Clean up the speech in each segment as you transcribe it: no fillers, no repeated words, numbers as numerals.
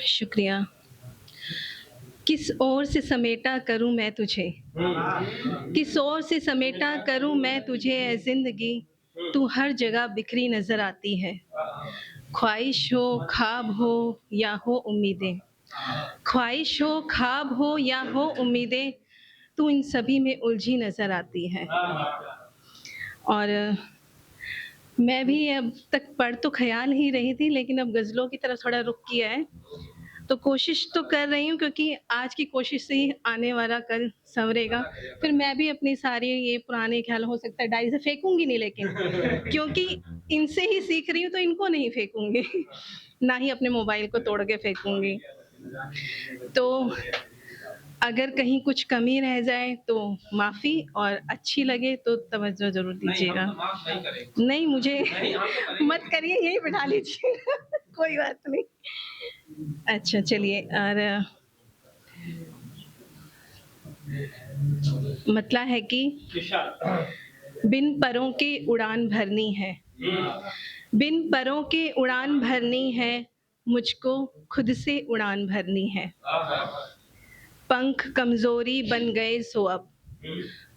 शुक्रिया। किस ओर से समेटा करूँ मैं तुझे, किस ओर से समेटा करूँ मैं तुझे ऐ ज़िंदगी, तू हर जगह बिखरी नज़र आती है। ख्वाहिश हो, ख्वाब हो या हो उम्मीदें, ख्वाहिश हो, ख्वाब हो या हो उम्मीदें, तू इन सभी में उलझी नज़र आती है। और मैं भी अब तक पढ़ तो ख़याल ही रही थी, लेकिन अब गज़लों की तरफ थोड़ा रुख किया है। तो कोशिश तो कर रही हूँ, क्योंकि आज की कोशिश से ही आने वाला कल सँवरेगा। फिर मैं भी अपनी सारी ये पुराने ख़्याल, हो सकता है डायरी से फेंकूँगी नहीं, लेकिन क्योंकि इनसे ही सीख रही हूँ तो इनको नहीं फेंकूँगी, ना ही अपने मोबाइल को तोड़ के फेंकूँगी। तो अगर कहीं कुछ कमी रह जाए तो माफ़ी, और अच्छी लगे तो तवज्जो ज़रूर दीजिएगा। नहीं, मुझे मत करिए, यहीं बिठा लीजिए। कोई बात नहीं। अच्छा, चलिए। और मतला है कि बिन परों के उड़ान भरनी है, बिन परों के उड़ान भरनी है, मुझको खुद से उड़ान भरनी है। पंख कमज़ोरी बन गए सो अब,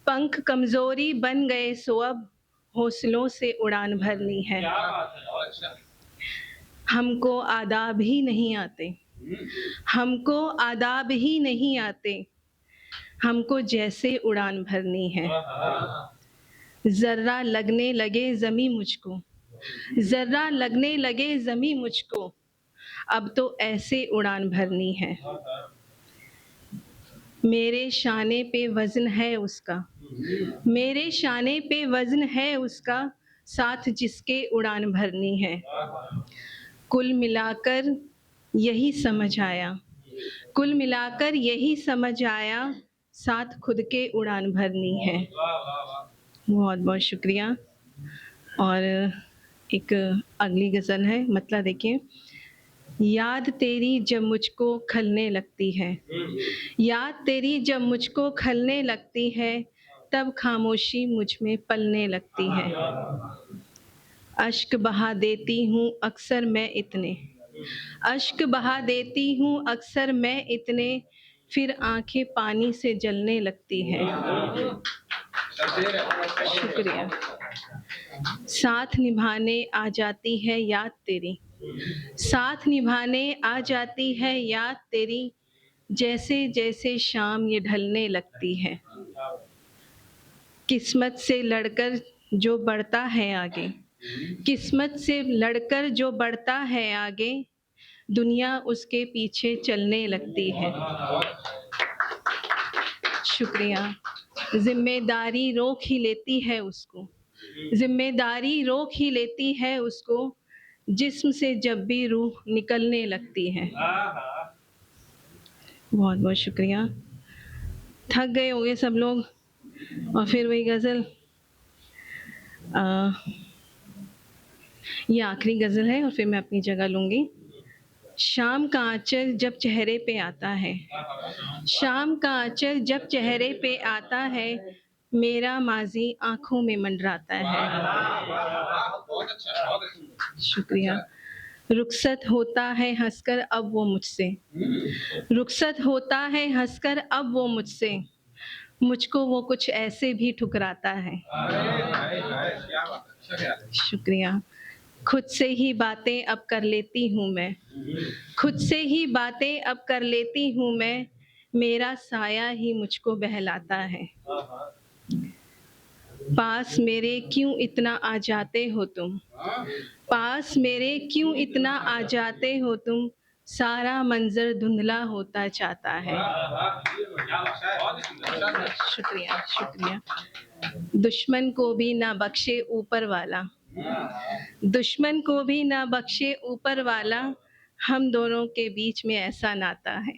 पंख कमज़ोरी बन गए सो अब, हौसलों से उड़ान भरनी है। हमको आदाब ही नहीं आते, हमको आदाब ही नहीं आते, हमको जैसे उड़ान भरनी है। ज़र्रा लगने लगे ज़मीं मुझको, ज़र्रा लगने लगे ज़मीं मुझको, अब तो ऐसे उड़ान भरनी है। मेरे शाने पे वज़न है उसका, मेरे शाने पे वज़न है उसका, साथ जिसके उड़ान भरनी है। कुल मिलाकर यही समझ आया, कुल मिलाकर यही समझ आया, साथ खुद के उड़ान भरनी है। बहुत बहुत शुक्रिया। और एक अगली गज़ल है, मतलब देखिए। याद तेरी जब मुझको खलने लगती है, याद तेरी जब मुझको खलने लगती है, तब खामोशी मुझ में पलने लगती है। अश्क बहा देती हूँ अक्सर मैं इतने, अश्क बहा देती हूँ अक्सर मैं इतने, फिर आंखें पानी से जलने लगती है। शुक्रिया। साथ निभाने आ जाती है याद तेरी, साथ निभाने आ जाती है याद तेरी, जैसे जैसे शाम ये ढलने लगती है। किस्मत से लड़कर जो बढ़ता है आगे, किस्मत से लड़कर जो बढ़ता है आगे, दुनिया उसके पीछे चलने लगती है। शुक्रिया। ज़िम्मेदारी रोक ही लेती है उसको, ज़िम्मेदारी रोक ही लेती है उसको, जिस्म से जब भी रूह निकलने लगती है। बहुत बहुत शुक्रिया। थक गए होंगे सब लोग। और फिर वही गज़ल, ये आखिरी गज़ल है और फिर मैं अपनी जगह लूँगी। शाम का आँचल जब चेहरे पे आता है, शाम का आँचल जब चेहरे पे आता है, मेरा माज़ी आँखों में मंडराता है। शुक्रिया। रुखसत होता है हँसकर अब वो मुझसे, रुखसत होता है हँसकर अब वो मुझसे, मुझको वो कुछ ऐसे भी ठुकराता है। शुक्रिया। खुद से ही बातें अब कर लेती हूँ मैं, खुद से ही बातें अब कर लेती हूँ मैं, मेरा साया ही मुझको बहलाता है। पास मेरे क्यों इतना आ जाते हो तुम, पास मेरे क्यों इतना आ जाते हो तुम, सारा मंजर धुंधला होता जाता है। शुक्रिया शुक्रिया। दुश्मन को भी ना बख्शे ऊपर वाला, दुश्मन को भी ना बख्शे ऊपर वाला, हम दोनों के बीच में ऐसा नाता है।